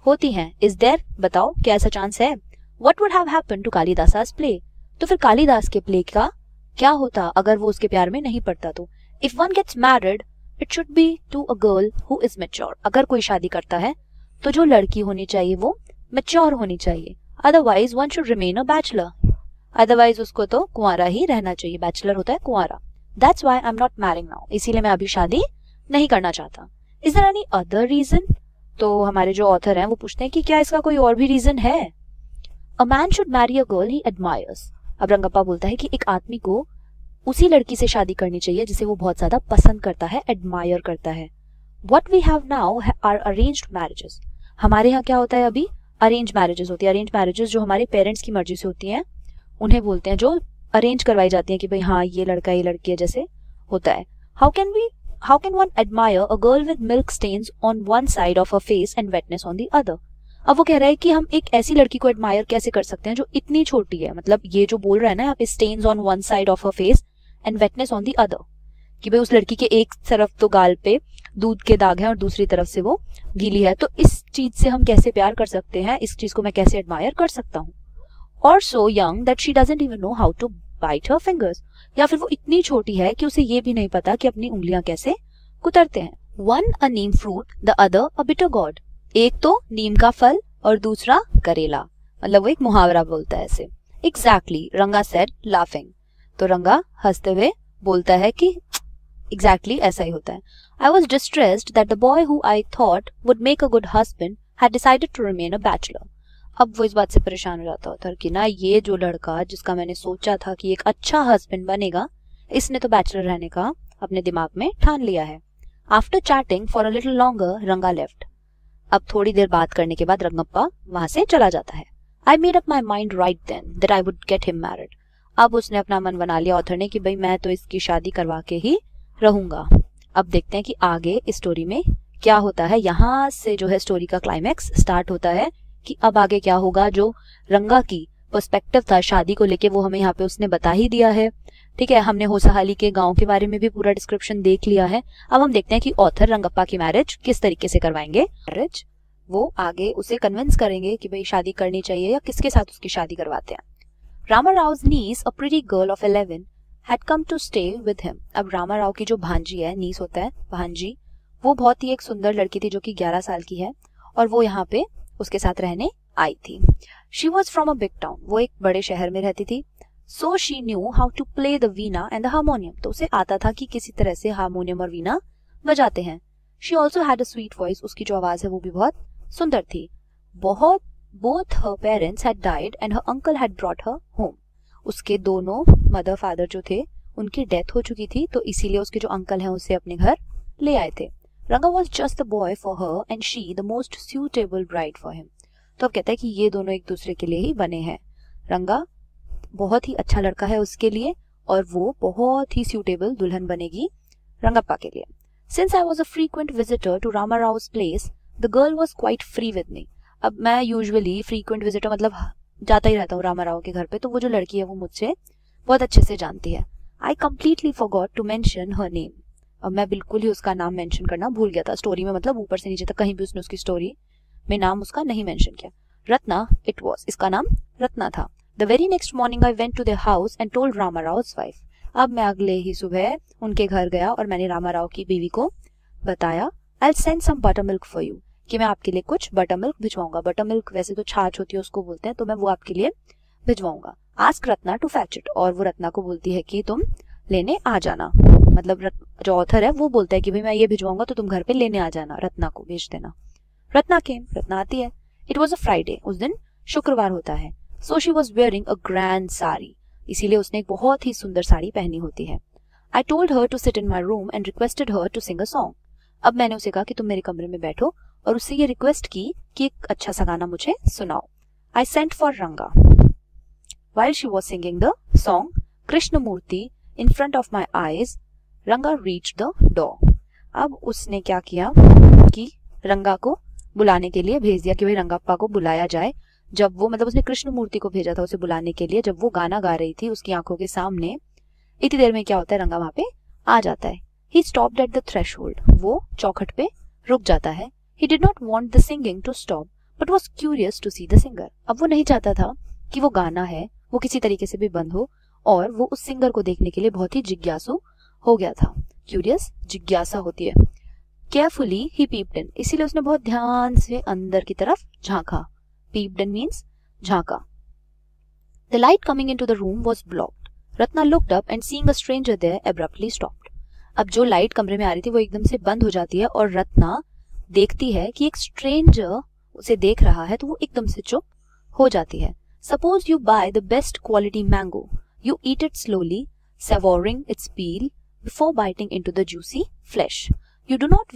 Speaker 1: होती हैं। इज देयर, बताओ क्या ऐसा चांस है? What would have happened to Kalidasa play. तो फिर कालिदास के प्ले का क्या होता अगर वो उसके प्यार में नहीं पड़ता? तो if one gets married it should be to a girl who is mature. अगर कोई शादी करता है तो जो लड़की होनी चाहिए वो मैच्योर होनी चाहिए। Otherwise one should remain a bachelor. Otherwise उसको तो कुंवारा ही रहना चाहिए। बैचलर होता है कुंवारा। That's why I am not marrying now. इसीलिए मैं अभी शादी नहीं करना चाहता। Is there any other reason? तो हमारे जो ऑथर हैं वो पूछते हैं कि क्या इसका कोई और भी रीजन है? A man should marry a girl he admires. अब रंगप्पा बोलता है कि एक आदमी को उसी लड़की से शादी करनी चाहिए जिसे वो बहुत ज्यादा पसंद करता है, एडमायर करता है। What we have now are arranged marriages. हमारे यहाँ क्या होता है अभी? अरेंज मैरिजेस होती है। अरेंज मैरिजेस जो हमारे पेरेंट्स की मर्जी से होती हैं उन्हें बोलते हैं, जो अरेंज करवाई जाती हैं कि भाई हाँ ये लड़का ये लड़की है, जैसे होता है। How can one admire a girl with milk stains on one side of a face and wetness on the other. अब वो कह रहा है कि हम एक ऐसी लड़की को एडमायर कैसे कर सकते हैं जो इतनी छोटी है, मतलब ये जो बोल रहा है ना यहाँ पे, stains on one side of a face and wetness on the other, कि भाई उस लड़की के एक तरफ तो गाल पे दूध के दाग हैं और दूसरी तरफ से वो गीली है, तो इस चीज से हम कैसे प्यार कर सकते हैं, इस चीज को मैं कैसे एडमायर कर सकता हूँ। और so young that she doesn't even know how to bite her fingers. या फिर वो इतनी छोटी है कि उसे ये भी नहीं पता कि अपनी उंगलियां कैसे कुतरते हैं। One a Neem fruit the other a bitter gourd. एक तो नीम का फल और दूसरा करेला, मतलब वो एक मुहावरा बोलता है ऐसे। एग्जैक्टली, रंगा सेड लाफिंग। तो रंगा हंसते हुए बोलता है कि एग्जैक्टली ऐसा ही होता है। I was distressed that the boy who I thought would make a good husband had decided to remain a bachelor. अब वो इस बात से परेशान हो जाता होता है कि ना ये जो लड़का जिसका मैंने सोचा था कि एक अच्छा हस्बैंड बनेगा, इसने तो बैचलर रहने का अपने दिमाग में ठान लिया है। After chatting for a little longer रंगा लेफ्ट। अब थोड़ी देर बात करने के बाद रंगप्पा वहां से चला जाता है। I made up my mind right then that I would get him married. अब उसने अपना मन बना लिया ऑथर ने कि भाई मैं तो इसकी शादी करवा के ही रहूंगा। अब देखते हैं कि आगे इस स्टोरी में क्या होता है। यहाँ से जो है स्टोरी का क्लाइमैक्स स्टार्ट होता है कि अब आगे क्या होगा। जो रंगा की पर्सपेक्टिव था शादी को लेके वो हमें यहाँ पे उसने बता ही दिया है। ठीक है, हमने होसाहाली के गांव के बारे में भी पूरा डिस्क्रिप्शन देख लिया है। अब हम देखते हैं कि ऑथर रंगप्पा की मैरिज किस तरीके से करवाएंगे। मैरिज वो आगे उसे कन्विंस करेंगे कि भाई शादी करनी चाहिए या किसके साथ उसकी शादी करवाते हैं। Rama Rao's niece, a pretty girl of 11, had come to stay with him। अब रामा राव की जो भांजी है, नीस होता है भांजी, वो बहुत ही एक सुंदर लड़की थी जो कि 11 साल की है और वो यहाँ पे उसके साथ रहने आई थी। She was from a big town। वो एक बड़े शहर में रहती थी। So she knew how to play the veena and the harmonium। तो उसे आता था कि किसी तरह से हारमोनियम और वीणा बजाते हैं। She also had a sweet voice। उसकी जो आवाज है वो भी बहुत सुंदर थी। Both her parents had died and her uncle had brought her home। उसके दोनों मदर फादर जो थे उनकी डेथ हो चुकी थी, तो इसीलिए उसके जो अंकल हैं उसे अपने घर ले आए थे। रंगा was just the boy for her and she the most suitable bride for him। तो अब कहता है कि ये दोनों एक दूसरे के लिए ही बने हैं। रंगा बहुत ही अच्छा लड़का है उसके लिए और वो बहुत ही suitable दुल्हन बनेगी रंगप्पा के लिए। Since I was a frequent visitor to Rama Rao's place, the girl was quite free with me। अब मैं यूजुअली फ्रीक्वेंट विजिटर मतलब जाता ही रहता हूँ रामा राव के घर पे, तो वो जो लड़की है वो मुझसे बहुत अच्छे से जानती है। I completely forgot to mention her name. अब मैं बिल्कुल ही उसका नाम मेंशन करना भूल गया था स्टोरी में, मतलब ऊपर से नीचे तक कहीं भी उसने उसकी स्टोरी में नाम उसका नहीं मेंशन किया। रत्ना इट वॉज, इसका नाम रत्ना था। The very next morning I went to their house and told Ramarao's wife. अब मैं अगले ही सुबह उनके घर गया और मैंने रामाराव की बीवी को बताया, I will send some butter milk for you, कि मैं आपके लिए कुछ बटर मिल्क भिजवाऊंगा। बटर मिल्क वैसे तो छाछ होती है उसको बोलते हैं, तो मैं वो आपके लिए भिजवाऊंगा। Ask Ratna to fetch it, और वो रत्ना को बोलती है कि तुम लेने आ जाना। मतलब जो ऑथर है वो बोलता है कि भाई मैं ये भिजवाऊंगा तो तुम घर पे लेने आ जाना, रत्ना को भेज देना। रत्ना केम, रत्ना आती है। इट वॉज अ फ्राइडे, उस दिन शुक्रवार होता है। So she was wearing a grand sari, इसीलिए उसने एक बहुत ही सुंदर साड़ी पहनी होती है। I told her to sit in my room and requested her to sing a song. अब मैंने उसे कहा कि तुम मेरे कमरे में बैठो और उससे ये रिक्वेस्ट की कि एक अच्छा सा गाना मुझे सुनाओ। आई सेंट फॉर रंगा। While she was singing the song Krishnamurti in front of my eyes, Ranga reached the door. अब उसने क्या किया कि रंगा को बुलाने के लिए भेज दिया कि भाई रंगाप्पा को बुलाया जाए। जब वो मतलब उसने कृष्णमूर्ति को भेजा था उसे बुलाने के लिए, जब वो गाना गा रही थी उसकी आंखों के सामने, इतनी देर में क्या होता है, रंगा वहां पे आ जाता है। He stopped at the threshold, वो चौखट पे रुक जाता है। He did not want the singing to stop, but was curious to see the singer. अब वो नहीं चाहता था कि वो गाना है वो किसी तरीके से भी बंद हो, और वो उस सिंगर को देखने के लिए बहुत ही जिज्ञासु हो गया था। क्यूरियस जिज्ञासा होती है। केयरफुली ही पीप्ड इन, इसीलिए उसने बहुत ध्यान से अंदर की तरफ झांका। पीप्ड इन मीन्स झांका। The light coming into the room was blocked. Ratna looked up and seeing a stranger there abruptly stopped. अब जो लाइट कमरे में आ रही थी वो एकदम से बंद हो जाती है और रत्ना देखती है कि एक स्ट्रेंजर उसे देख रहा है, तो वो एकदम से चुप हो जाती है। Suppose you buy the best quality mango. You eat it slowly, savoring its peel before biting into the juicy flesh. You do not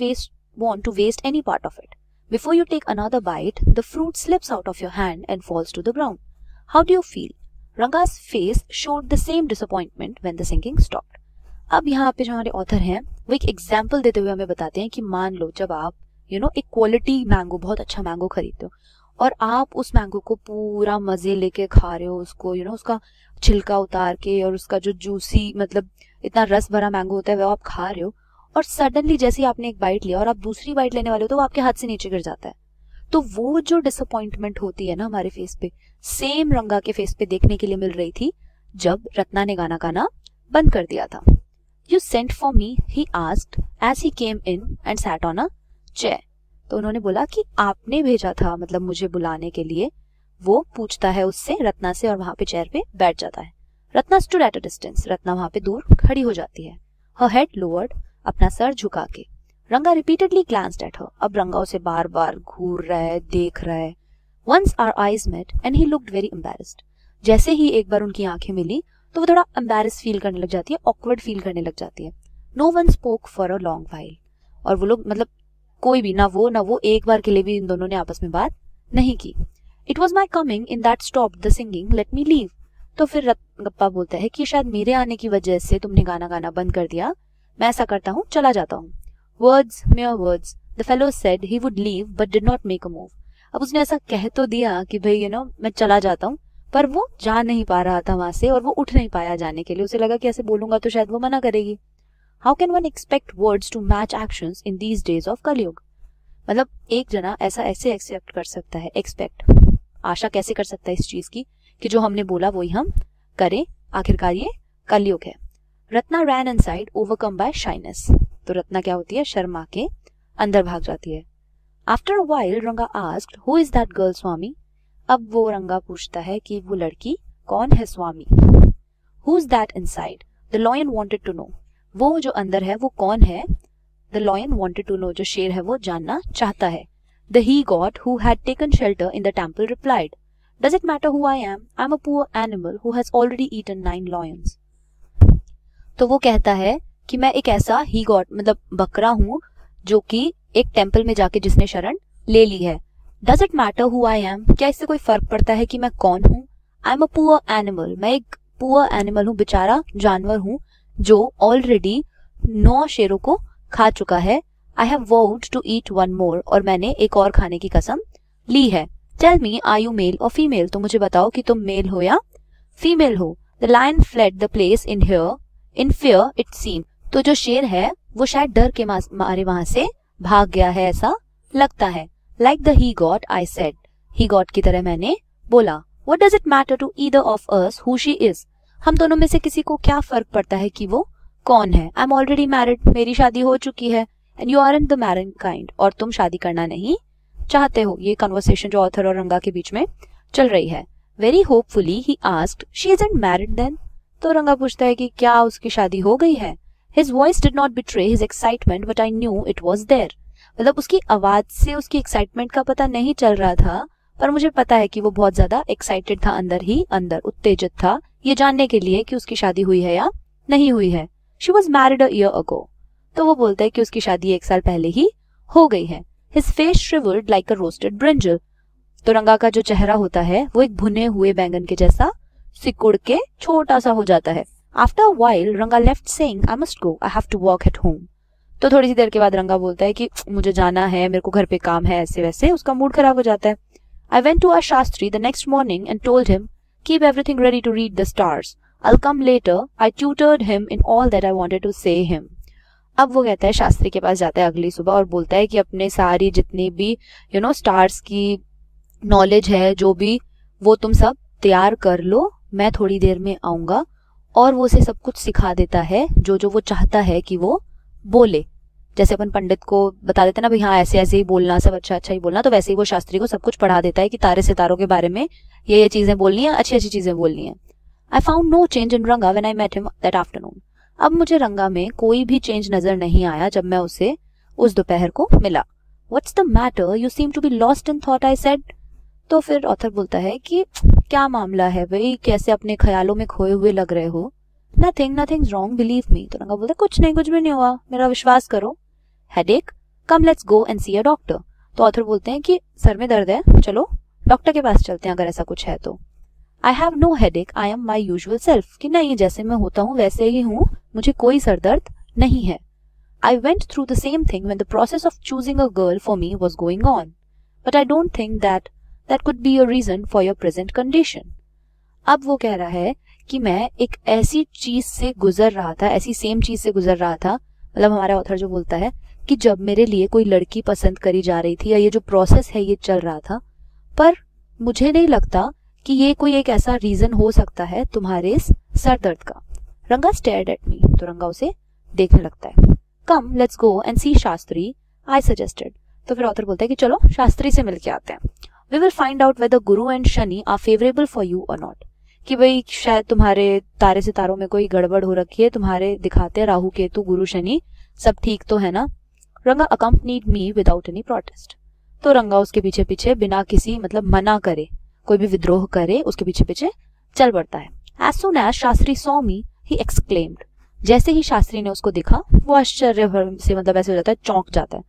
Speaker 1: want to waste any part of it. Before you take another bite, the fruit slips out of your hand and falls to the ground. How do you feel? Ranga's face showed the same disappointment when the singing stopped. अब यहाँ पे जो हमारे author हैं वो एक example देते हुए हमें बताते हैं कि मान लो जब आप एक क्वालिटी मैंगो, बहुत अच्छा मैंगो खरीदते हो और आप उस मैंगो को पूरा मजे लेके खा रहे हो, उसको उसका छिलका उतार के और उसका जो जूसी मतलब इतना रस भरा मैंगो होता है वो आप खा रहे हो, और सडनली जैसे ही आपने एक बाइट लिया और आप दूसरी बाइट लेने वाले हो तो वो आपके हाथ से नीचे गिर जाता है। तो वो जो डिसअपॉइंटमेंट होती है ना हमारे फेस पे, सेम रंगा के फेस पे देखने के लिए मिल रही थी जब रत्ना ने गाना गाना बंद कर दिया था। You sent for me, he asked as he came in and sat on a chair. तो उन्होंने बोला कि आपने भेजा था मतलब मुझे बुलाने के लिए। वो पूछता है उससे, रत्ना से, और वहां पे चेयर पे बैठ जाता है। Ratna stood at a distance, Ratna वहां पे दूर खड़ी हो जाती है। हर हेड लोअर्ड, अपना सर झुका के। रंगा रिपीटेडली ग्लैंस्ड एट हर, अब रंगा उसे बार बार घूर रहा है, देख रहा है। Once our eyes met and he looked very embarrassed. जैसे ही एक बार उनकी आंखें मिली तो वो थोड़ा एम्बैरेस फील करने लग जाती है, ऑकवर्ड फील करने लग जाती है। No one spoke for a long while, और वो लोग मतलब कोई भी ना वो एक बार के लिए भी इन दोनों ने आपस में बात नहीं की। It was my coming in that stop the singing, let me leave. तो फिर रंगप्पा बोलता है कि शायद मेरे आने की वजह से तुमने गाना गाना बंद कर दिया, मैं ऐसा करता हूँ, चला जाता हूँ। Words, mere words, the fellow said he would leave but did not make a move. अब उसने ऐसा कह तो दिया कि भाई मैं चला जाता हूँ, पर वो जा नहीं पा रहा था वहां से और वो उठ नहीं पाया जाने के लिए। उसे लगा कि ऐसे बोलूंगा तो शायद वो मना करेगी। How can one expect words to match actions in these days of कलयुग? मतलब एक जना ऐसा ऐसे एक्सेप्ट कर सकता है, एक्सपेक्ट आशा कैसे कर सकता है इस चीज की कि जो हमने बोला वही हम करें, आखिरकार ये कलयुग है। रत्ना रैन इनसाइड ओवरकम बाय शाइनेस, तो रत्ना क्या होती है, शर्मा के अंदर भाग जाती है। After a while Ranga asked who is that girl Swami. अब वो रंगा पूछता है कि वो लड़की कौन है Swami. Who is that inside, the lion wanted to know, वो जो अंदर है वो कौन है। The lion wanted to know, जो शेर है वो जानना चाहता है। The he goat who had taken shelter in the temple replied, does it matter who I am a poor animal who has already eaten 9 lions. तो वो कहता है कि मैं एक ऐसा ही गॉड मतलब बकरा हूँ जो कि एक टेम्पल में जाके जिसने शरण ले ली है। Does it matter who I M, क्या इससे कोई फर्क पड़ता है कि मैं कौन हूँ। आई एम अ पुअर एनिमल, मैं एक पुअर एनिमल हूँ, बेचारा जानवर हूँ जो ऑलरेडी 9 शेरों को खा चुका है। आई हैव वोड टू ईट 1 मोर, और मैंने एक और खाने की कसम ली है। Tell me are you male or female, तो मुझे बताओ कि तुम मेल हो या फीमेल हो। The lion fled the place in here in fear it seem, तो जो शेर है वो शायद डर के मारे वहां से भाग गया है ऐसा लगता है। Like the he god I said, he got की तरह मैंने बोला। What does it matter to either of us who she is, हम दोनों में से किसी को क्या फर्क पड़ता है कि वो कौन है। आई एम ऑलरेडी मैरिड, मेरी शादी हो चुकी है, and you aren't the married kind, और तुम शादी करना नहीं चाहते हो। ये कन्वर्सेशन जो ऑथर और रंगा के बीच में चल रही है। Very hopefully he asked, she isn't married then, तो रंगा पूछता है कि क्या उसकी शादी हो गई है। His voice did not betray his excitement but I knew it was there, मतलब उसकी आवाज से उसकी एक्साइटमेंट का पता नहीं चल रहा था, पर मुझे पता है कि वो बहुत ज्यादा एक्साइटेड था, अंदर ही अंदर उत्तेजित था ये जानने के लिए कि उसकी शादी हुई है या नहीं हुई है। She was married a year ago, तो वो बोलता है कि उसकी शादी 1 साल पहले ही हो गई है। His face shrivelled like a roasted brinjal, तो रंगा का जो चेहरा होता है वो एक भुने हुए बैंगन के जैसा सिकुड़ के छोटा सा हो जाता है। After a while Ranga left saying, I must go, I have to work at home, तो थोड़ी सी देर के बाद रंगा बोलता है कि मुझे जाना है, मेरे को घर पे काम है, ऐसे वैसे उसका मूड खराब हो जाता है। I went to our Shastri the next morning and told him keep everything ready to read the stars, I will come later, I tutored him in all that I wanted to say him. अब वो कहता है शास्त्री के पास जाता है अगली सुबह और बोलता है कि अपने सारी जितनी भी स्टार्स की नॉलेज है, जो भी, वो तुम सब तैयार कर लो, मैं थोड़ी देर में आऊंगा। और वो उसे सब कुछ सिखा देता है जो जो वो चाहता है कि वो बोले। जैसे अपन पंडित को बता देते ना भाई हाँ ऐसे ऐसे ही बोलना, सब अच्छा अच्छा ही बोलना, तो वैसे ही वो शास्त्री को सब कुछ पढ़ा देता है कि तारे सितारों के बारे में ये चीजें बोलनी है, अच्छी अच्छी चीजें बोलनी है। I found no change in Ranga when I met him that afternoon, अब मुझे रंगा में कोई भी चेंज नजर नहीं आया जब मैं उसे उस दोपहर को मिला। What's the matter, you seem to be lost in thought, I said, तो फिर ऑथर बोलता है कि क्या मामला है भाई, कैसे अपने ख्यालों में खोए हुए लग रहे हो। Nothing, nothings wrong, believe me, तो रंगा बोलता है कुछ नहीं, कुछ भी नहीं हुआ, मेरा विश्वास करो। Headache, come let's go and see a doctor, तो ऑथर बोलते हैं कि सर में दर्द है, चलो डॉक्टर के पास चलते हैं अगर ऐसा कुछ है तो। I have no headache, I am my usual self, कि नहीं जैसे मैं होता हूँ वैसे ही हूँ, मुझे कोई सर दर्द नहीं है। I went through the same thing when the process of choosing a girl for me was going on, but I don't think that could be a reason for your present condition. अब वो कह रहा है कि मैं एक ऐसी चीज से गुजर रहा था, ऐसी सेम चीज से गुजर रहा था, मतलब हमारा ऑथर जो बोलता है कि जब मेरे लिए कोई लड़की पसंद करी जा रही थी या ये जो प्रोसेस है ये चल रहा था, पर मुझे नहीं लगता कि ये कोई एक ऐसा रीजन हो सकता है तुम्हारे इस सर दर्द का। रंगा स्टेयर्ड एट मी, तो रंगा उसे देखने लगता है। Come let's go and see Shastri, I suggested, तो फिर ऑथर बोलता है कि चलो शास्त्री से मिलके आते हैं। We will find out whether Guru and Shani are favourable for you or not, कि भाई शायद तुम्हारे तारे सितारों में कोई गड़बड़ हो रखी है, तुम्हारे दिखाते राहु केतु गुरु शनि सब ठीक तो है ना। रंगा accompanied me without any protest, तो रंगा उसके पीछे पीछे बिना किसी मतलब मना करे, कोई भी विद्रोह करे, उसके पीछे पीछे चल पड़ता है। As soon as Shastri saw me he exclaimed, जैसे ही शास्त्री ने उसको देखा वो आश्चर्य से मतलब ऐसे हो जाता है, चौंक जाता है।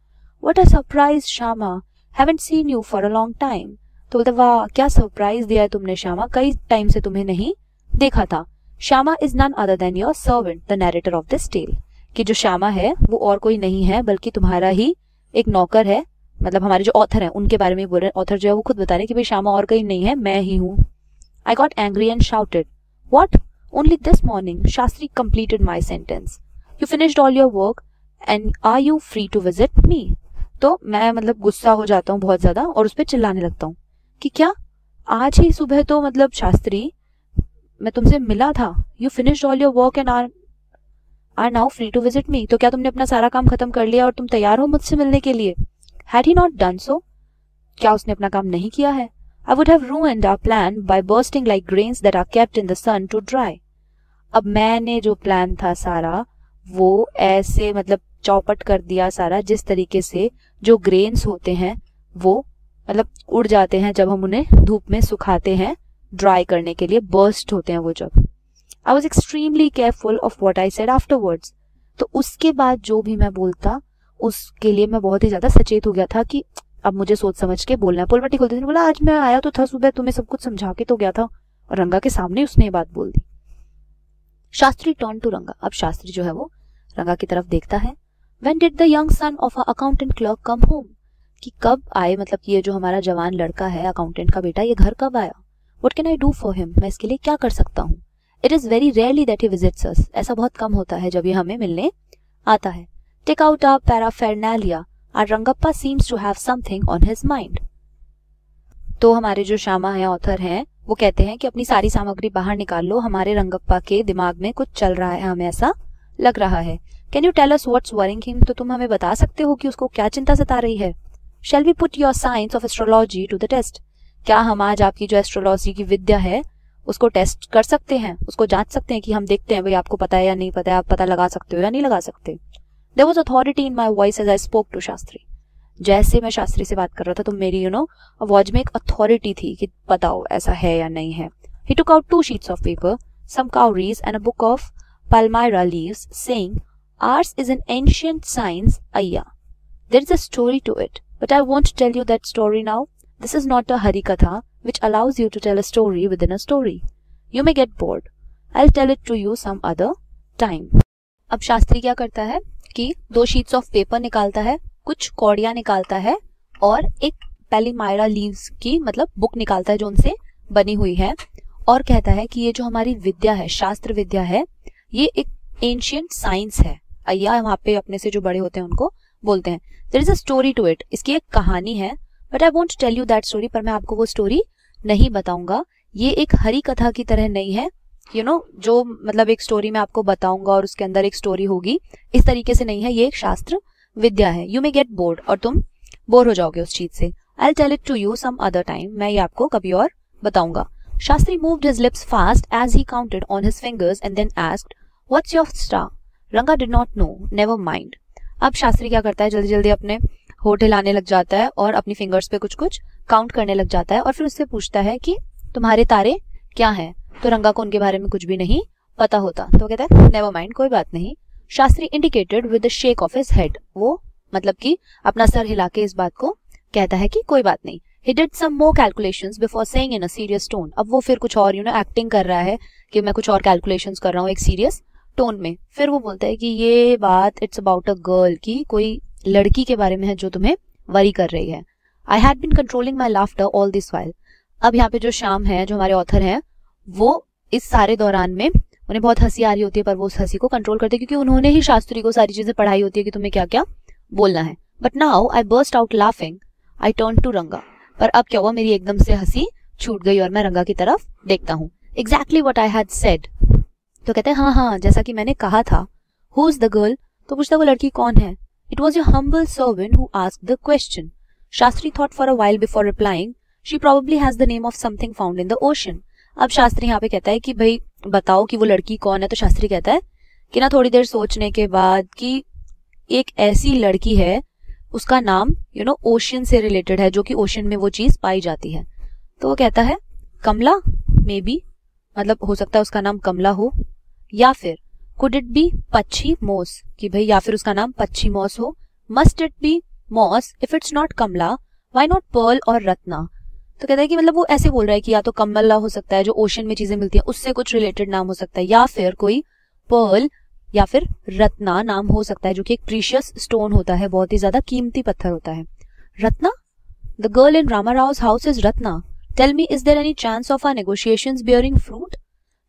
Speaker 1: What a surprise Shyama, haven't seen you for a long time, तो बोलता वाह क्या सरप्राइज दिया है तुमने श्यामा, कई टाइम से तुम्हें नहीं देखा था। Shyama is none other than your servant the narrator of this tale, कि जो श्यामा है वो और कोई नहीं है बल्कि तुम्हारा ही एक नौकर है, मतलब हमारे जो ऑथर है उनके बारे में बोल रहे हैं। ऑथर जो है वो खुद बता रहे हैं कि भाई श्यामा और कहीं नहीं है, मैं ही हूँ। I got angry and shouted, what, only this morning Shastri completed my sentence, you finished all your work and are you free to visit me, तो मैं मतलब गुस्सा हो जाता हूँ बहुत ज्यादा और उस पर चिल्लाने लगता हूँ कि क्या आज ही सुबह तो मतलब शास्त्री मैं तुमसे मिला था, you finished all your work and are now free to visit me, तो क्या तुमने अपना सारा काम खत्म कर लिया और तुम तैयार हो मुझसे मिलने के लिए। Had he not done so, क्या उसने अपना काम नहीं किया है। I would have ruined our plan by bursting like grains that are kept in the sun to dry, अब मैंने जो प्लान था सारा वो ऐसे मतलब चौपट कर दिया सारा, जिस तरीके से जो ग्रेन्स होते हैं वो मतलब उड़ जाते हैं जब हम उन्हें धूप में सुखाते हैं ड्राई करने के लिए, बर्स्ट होते हैं वो जब। I was extremely careful of what I said afterwards, तो उसके बाद जो भी मैं बोलता उसके लिए मैं बहुत ही ज्यादा सचेत हो गया था कि अब मुझे सोच समझ के बोलना है। पोलपट्टी खोलते थे, बोला आज मैं आया तो था सुबह, तुम्हें सब कुछ समझा के तो गया था, और रंगा के सामने उसने ये बात बोल दी। शास्त्री टर्न टू रंगा, अब शास्त्री जो है वो रंगा की तरफ देखता है। When did the young son of our accountant clerk come home? कि कब आए, मतलब कि ये जो हमारा जवान लड़का है अकाउंटेंट का बेटा, ये घर कब आया। What can I do for him? मैं इसके लिए क्या कर सकता हूँ। It is very rarely that he visits us. ऐसा बहुत कम होता है जब ये हमें मिलने आता है। Take out our paraphernalia. Our Rangappa seems to have something on his mind. तो हमारे जो श्यामा है ऑथर हैं वो कहते हैं कि अपनी सारी सामग्री बाहर निकाल लो, हमारे रंगप्पा के दिमाग में कुछ चल रहा है, हमें ऐसा लग रहा है। Can you tell us what's worrying him, तो तुम हमें बता सकते हो कि उसको क्या चिंता सता रही है। Shall we put your science of astrology to the test, क्या हम आज आपकी जो एस्ट्रोलॉजी की विद्या है उसको टेस्ट कर सकते हैं, उसको जांच सकते हैं कि हम देखते हैं भाई आपको पता है या नहीं पता है, आप पता लगा सकते हो या नहीं लगा सकते। There was authority in my voice as I spoke to Shastri, जैसे मैं शास्त्री से बात कर रहा था तो मेरी आवाज में एक अथॉरिटी थी कि बताओ ऐसा है या नहीं है। He took out 2 sheets of paper, some cowries and a book of palmyra leaves, saying, "Ours is an ancient science, Ayya. There is a story to it, but I won't tell you that story now. This is not a Harikatha, which allows you to tell a story within a story. You may get bored. I'll tell it to you some other time." अब शास्त्री क्या करता है कि 2 sheets of paper निकालता है, कुछ कौड़ियां निकालता है और एक पैलीमायरा लीव्स की मतलब बुक निकालता है जो उनसे बनी हुई है, और कहता है कि ये जो हमारी विद्या है, शास्त्र विद्या है, ये एक एंशियंट साइंस है। अय्या वहां पे अपने से जो बड़े होते हैं उनको बोलते हैं। There is a story to it, इसकी एक कहानी है, but I won't tell you that story, पर मैं आपको वो स्टोरी नहीं बताऊंगा। ये एक हरी कथा की तरह नहीं है, जो मतलब एक स्टोरी मैं आपको बताऊंगा और उसके अंदर एक स्टोरी होगी, इस तरीके से नहीं है, ये एक शास्त्र विद्या है। यू मे गेट बोर्ड, और तुम बोर हो जाओगे उस चीज से। I tell it to you some other time, मैं ये आपको कभी और बताऊंगा। Shastri moved his lips fast as he counted on his fingers and then asked, what's your star? Ranga did not know, never mind. अब शास्त्री क्या करता है, जल्दी जल्दी अपने होठ हिलाने लग जाता है और अपनी फिंगर्स पे कुछ कुछ काउंट करने लग जाता है, और फिर उससे पूछता है कि तुम्हारे तारे क्या हैं? तो रंगा को उनके बारे में कुछ भी नहीं पता होता, तो कहता है नेवर माइंड, कोई बात नहीं। Shastri indicated with the shake of his head, वो मतलब कि अपना सर हिला के इस बात को कहता है कि कोई बात नहीं। He did some more calculations before saying in a serious tone, अब वो फिर कुछ और एक्टिंग कर रहा है कि मैं कुछ और कैलकुलेशंस कर रहा हूँ एक सीरियस टोन में। फिर वो बोलता है कि ये बात इट्स अबाउट अ गर्ल, की कोई लड़की के बारे में है जो तुम्हें वरी कर रही है। I had been controlling my laughter all this while, अब यहाँ पे जो श्याम है, जो हमारे ऑथर हैं, वो इस सारे दौरान में उन्हें बहुत हंसी आ रही होती है, पर वो उस हंसी को कंट्रोल करते हैं क्योंकि उन्होंने ही शास्त्री को सारी चीजें पढ़ाई होती है कि तुम्हें क्या क्या बोलना है। But now I burst out laughing, I turn to Ranga, पर अब क्या हुआ, मेरी एकदम से हंसी छूट गई और मैं रंगा की तरफ देखता हूँ। Exactly what I had said, तो कहते हैं हाँ, जैसा कि मैंने कहा था। हु इज द गर्ल, तो पूछता वो लड़की कौन है। It was your humble servant who asked the question. Shastri thought for a while before replying, she probably has the name of something found in the ocean. अब शास्त्री यहाँ पे कहता है कि भाई बताओ कि वो लड़की कौन है, तो शास्त्री कहता है कि ना थोड़ी देर सोचने के बाद कि एक ऐसी लड़की है, उसका नाम ओशन से रिलेटेड है, जो कि ओशन में वो चीज पाई जाती है। तो वो कहता है कमला, मे बी, मतलब हो सकता है उसका नाम कमला हो, या फिर कुड इट बी पच्छी मोस, कि भाई या फिर उसका नाम पच्छी मोस हो। Must it be Moss, if it's not Kamala why not Pearl और रत्ना। तो कहता है कि मतलब वो ऐसे बोल रहा है कि या तो कमला हो सकता है, जो ओशन में चीजें मिलती हैं उससे कुछ रिलेटेड नाम हो सकता है, या फिर कोई पर्ल या फिर रत्ना नाम हो सकता है, जो कि एक प्रीशियस स्टोन होता है, बहुत ही ज्यादा कीमती पत्थर होता है। Ratna, the girl in Rama Rao's house is Ratna, tell me is there any chance of our negotiations bearing fruit.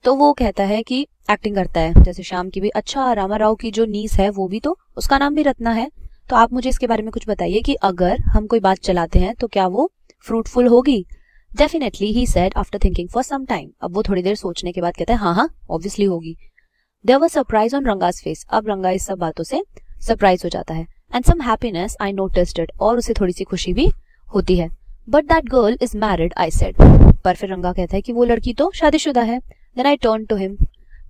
Speaker 1: तो वो कहता है कि एक्टिंग करता है जैसे शाम की भी, अच्छा रामा राव की जो नीस है वो भी तो उसका नाम भी रत्ना है, तो आप मुझे इसके बारे में कुछ बताइए कि अगर हम कोई बात चलाते हैं तो क्या वो फ्रूटफुल होगी। Definitely, he said after thinking for some time, अब वो थोड़ी देर सोचने के बाद कहता है हाँ, ऑब्वियसली होगी। There was surprise on Ranga's face, अब रंगा इस सब बातों से सरप्राइज हो जाता है। And some happiness I noticed it, और उसे थोड़ी सी खुशी भी होती है। But that girl is married, I said, पर फिर रंगा कहता है कि वो लड़की तो शादीशुदा है। Then I turn to him,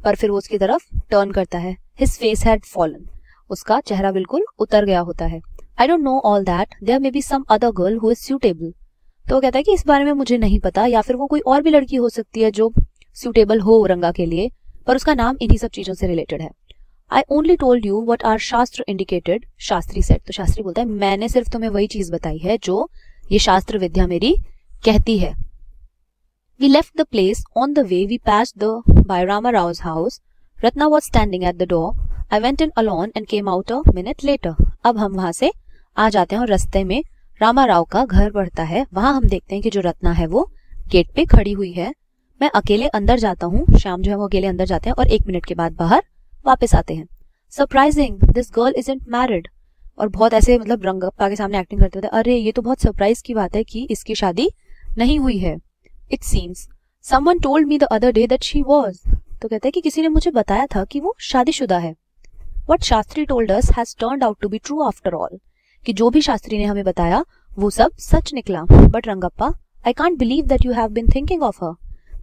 Speaker 1: पर फिर वो उसकी तरफ टर्न करता है। हिज फेस हैड फॉलन, उसका चेहरा बिल्कुल उतर गया होता है। I don't know all that, there may be some other girl who is suitable. तो वो कहता है कि इस बारे में मुझे नहीं पता, या फिर वो कोई और भी लड़की हो सकती है जो सूटेबल हो रंगा के लिए, पर उसका नाम इन्हीं सब चीजों से रिलेटेड है। I only told you what our shastra indicated, Shastri said, तो शास्त्री बोलता है मैंने सिर्फ तुम्हें वही चीज बताई है जो ये शास्त्र विद्या मेरी कहती है। We left the place, on the way we passed by Rama Rao's house. Ratna was standing at the door. I went in alone and came out a minute later. अब हम वहां से आ जाते हैं और रास्ते में रामा राव का घर पड़ता है, वहां हम देखते हैं कि जो रत्ना है वो गेट पे खड़ी हुई है। मैं अकेले अंदर जाता हूँ, श्याम जो है वो अकेले अंदर जाते हैं और 1 मिनट के बाद बाहर वापस आते हैं। Surprising, this girl isn't married, और बहुत ऐसे मतलब रंगप्पा के सामने एक्टिंग करते हुए, अरे ये तो बहुत सरप्राइज की बात है कि इसकी शादी नहीं हुई है। It seems someone told me the other day that she was. तो कहता है कि किसी ने मुझे बताया था कि वो शादीशुदा है। What Shastri told us has turned out to be true after all. कि जो भी शास्त्री ने हमें बताया वो सब सच निकला। But Rangappa, I can't believe that you have been thinking of her.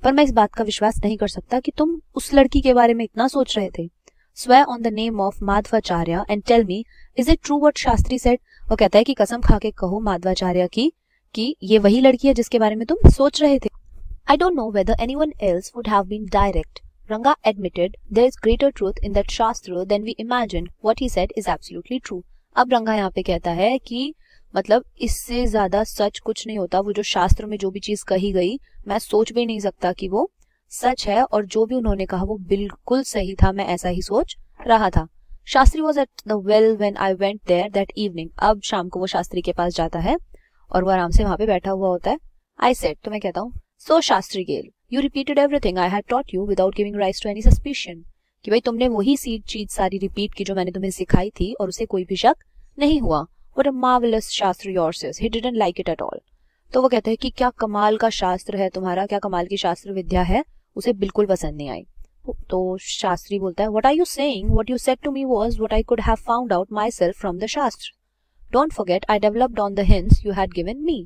Speaker 1: पर मैं इस बात का विश्वास नहीं कर सकता कि तुम उस लड़की के बारे में इतना सोच रहे थे। Swear on the name of Madhavacharya and tell me, is it true what Shastri said? वो कहता है कि कसम खा के कहो माधवाचार्य की कि ये वही लड़की है जिसके बारे में तुम सोच रहे थे। I don't know whether anyone else would have been direct. Ranga admitted there is greater truth in that Shastra than we imagined. What he said is absolutely true. अब रंगा यहाँ पे कहता है कि मतलब इससे ज्यादा सच कुछ नहीं होता। वो जो शास्त्र में जो भी चीज कही गई मैं सोच भी नहीं सकता कि वो सच है, और जो भी उन्होंने कहा वो बिल्कुल सही था, मैं ऐसा ही सोच रहा था। Shastri was at the well when I went there that evening. अब शाम को वो शास्त्री के पास जाता है और वो आराम से वहां पे बैठा हुआ होता है। आई सेड, तो मैं कहता हूँ, so Shastri gale, you repeated everything I had taught you without giving rise to any suspicion. कि भाई तुमने वही चीज सारी रिपीट की जो मैंने तुम्हें सिखाई थी और उसे कोई भी शक नहीं हुआ। व्हाट अ मार्वेलस शास्त्र yours is, he didn't like it at all. तो वो कहते हैं कि क्या कमाल का शास्त्र है तुम्हारा, क्या कमाल की शास्त्र विद्या है, उसे बिल्कुल पसंद नहीं आई। तो शास्त्री बोलता है, what are you saying, what you said to me was what I could have found out myself from the shastra. Don't forget I developed on the hints you had given me.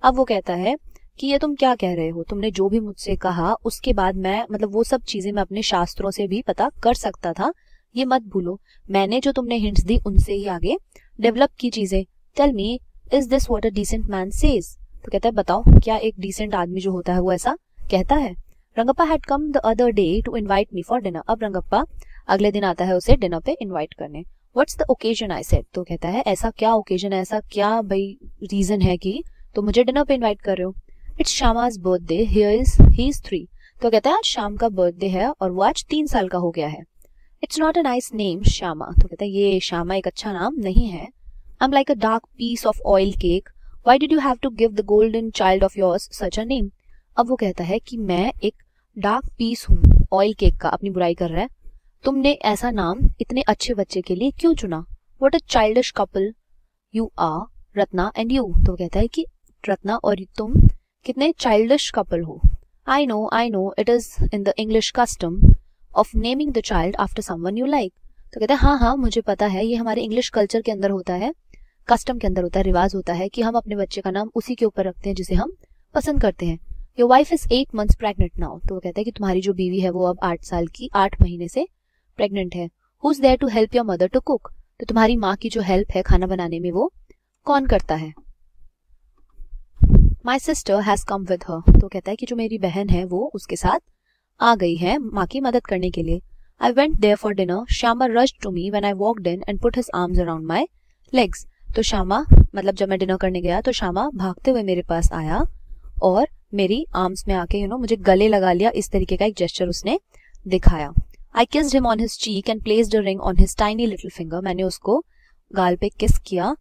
Speaker 1: अब वो कहता है कि ये तुम क्या कह रहे हो, तुमने जो भी मुझसे कहा उसके बाद मैं मतलब वो सब चीजें मैं अपने शास्त्रों से भी पता कर सकता था, ये मत भूलो। मैंने जो तुमने हिंट्स दी उनसे ही आगे डेवलप की चीजें। Tell me, is this what a decent man says. तो कहता है, बताओ क्या एक डिसेंट आदमी जो होता है वो ऐसा कहता है। Rangappa had come the other day to invite me for dinner. अब रंगप्पा अगले दिन आता है उसे डिनर पे इनवाइट करने। What's the occasion I said? तो कहता है, ऐसा क्या ओकेजन है, ऐसा क्या भाई रीजन है कि तुम मुझे डिनर पे इनवाइट कर रहे हो। It's Shama's birthday. He is 3. तो कहता है आज शाम का बर्थडे है और वो आज 3 साल का हो गया है। It's not a nice name, Shama. तो कहता है ये श्यामा एक अच्छा नाम नहीं है। I'm like a dark piece of oil cake. Why did you have to give the golden child of yours such a name? अब वो कहता है कि मैं एक डार्क पीस हूँ, ऑयल केक का, अपनी बुराई कर रहा है। तुमने ऐसा नाम इतने अच्छे बच्चे के लिए क्यों चुना। What a childish couple you are, Ratna and you. तो कहता है कि रत्ना और तुम कितने चाइल्डिश कपल हो। I know it is in the English custom of naming the child after someone you like. तो कहता है हाँ मुझे पता है, ये हमारे इंग्लिश कल्चर के अंदर होता है, कस्टम के अंदर होता है, रिवाज होता है कि हम अपने बच्चे का नाम उसी के ऊपर रखते हैं जिसे हम पसंद करते हैं। Your wife is 8 months pregnant now. तो वो कहता है कि तुम्हारी जो बीवी है वो अब 8 साल की 8 महीने से प्रेग्नेंट है। Who's there to help your mother to cook? तो तुम्हारी माँ की जो हेल्प है खाना बनाने में वो कौन करता है। My sister has come with her. तो कहता है कि जो मेरी बहन है वो उसके साथ आ गई है माँ की मदद करने के लिए। I went there for dinner. Shama rushed to me when I walked in and put his arms around my legs. तो श्यामा मतलब जब मैं डिनर करने गया तो श्यामा भागते हुए मेरे पास आया और मेरी आर्म्स में आके मुझे गले लगा लिया। इस तरीके का एक जेस्चर उसने दिखाया। I kissed him on his cheek and placed a ring on his tiny little finger. मैंने उसको गाल पे किस किया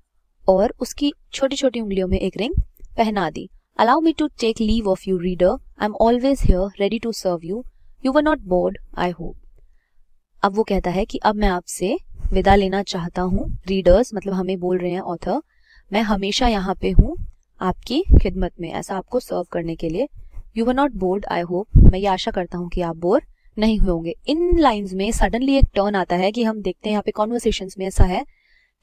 Speaker 1: और उसकी छोटी छोटी उंगलियों में एक रिंग पहना दी। Allow me to take leave of you reader, I am always here ready to serve you, you were not bored I hope. अब वो कहता है कि अब मैं आपसे विदा लेना चाहता हूँ। रीडर्स मतलब हमें बोल रहे हैं ऑथर, मैं हमेशा यहाँ पे हूँ आपकी खिदमत में, ऐसा आपको सर्व करने के लिए। You were not bored I hope, मैं ये आशा करता हूँ कि आप बोर नहीं हुए होंगे। इन लाइंस में सडनली एक टर्न आता है कि हम देखते हैं यहाँ पे कॉन्वर्सेशंस में ऐसा है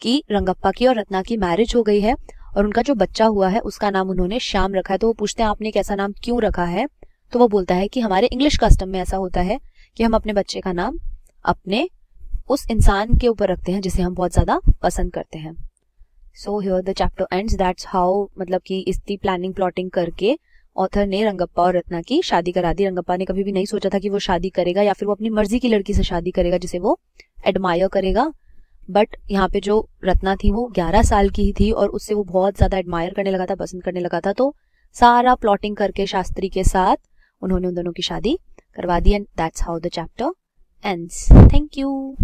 Speaker 1: कि रंगप्पा की और रत्ना की मैरिज हो गई है और उनका जो बच्चा हुआ है उसका नाम उन्होंने श्याम रखा है। तो वो पूछते हैं आपने कैसा नाम क्यों रखा है, तो वो बोलता है कि हमारे इंग्लिश कस्टम में ऐसा होता है कि हम अपने बच्चे का नाम अपने उस इंसान के ऊपर रखते हैं जिसे हम बहुत ज्यादा पसंद करते हैं। So here the chapter ends. That's how मतलब कि इतनी प्लानिंग प्लॉटिंग करके ऑथर ने रंगप्पा और रत्ना की शादी करा दी। रंगप्पा ने कभी भी नहीं सोचा था कि वो शादी करेगा या फिर वो अपनी मर्जी की लड़की से शादी करेगा जिसे वो एडमायर करेगा। बट यहाँ पे जो रत्ना थी वो 11 साल की ही थी और उससे वो बहुत ज्यादा एडमायर करने लगा था, पसंद करने लगा था। तो सारा प्लॉटिंग करके शास्त्री के साथ उन्होंने उन दोनों की शादी करवा दी। And that's how the chapter ends. Thank you.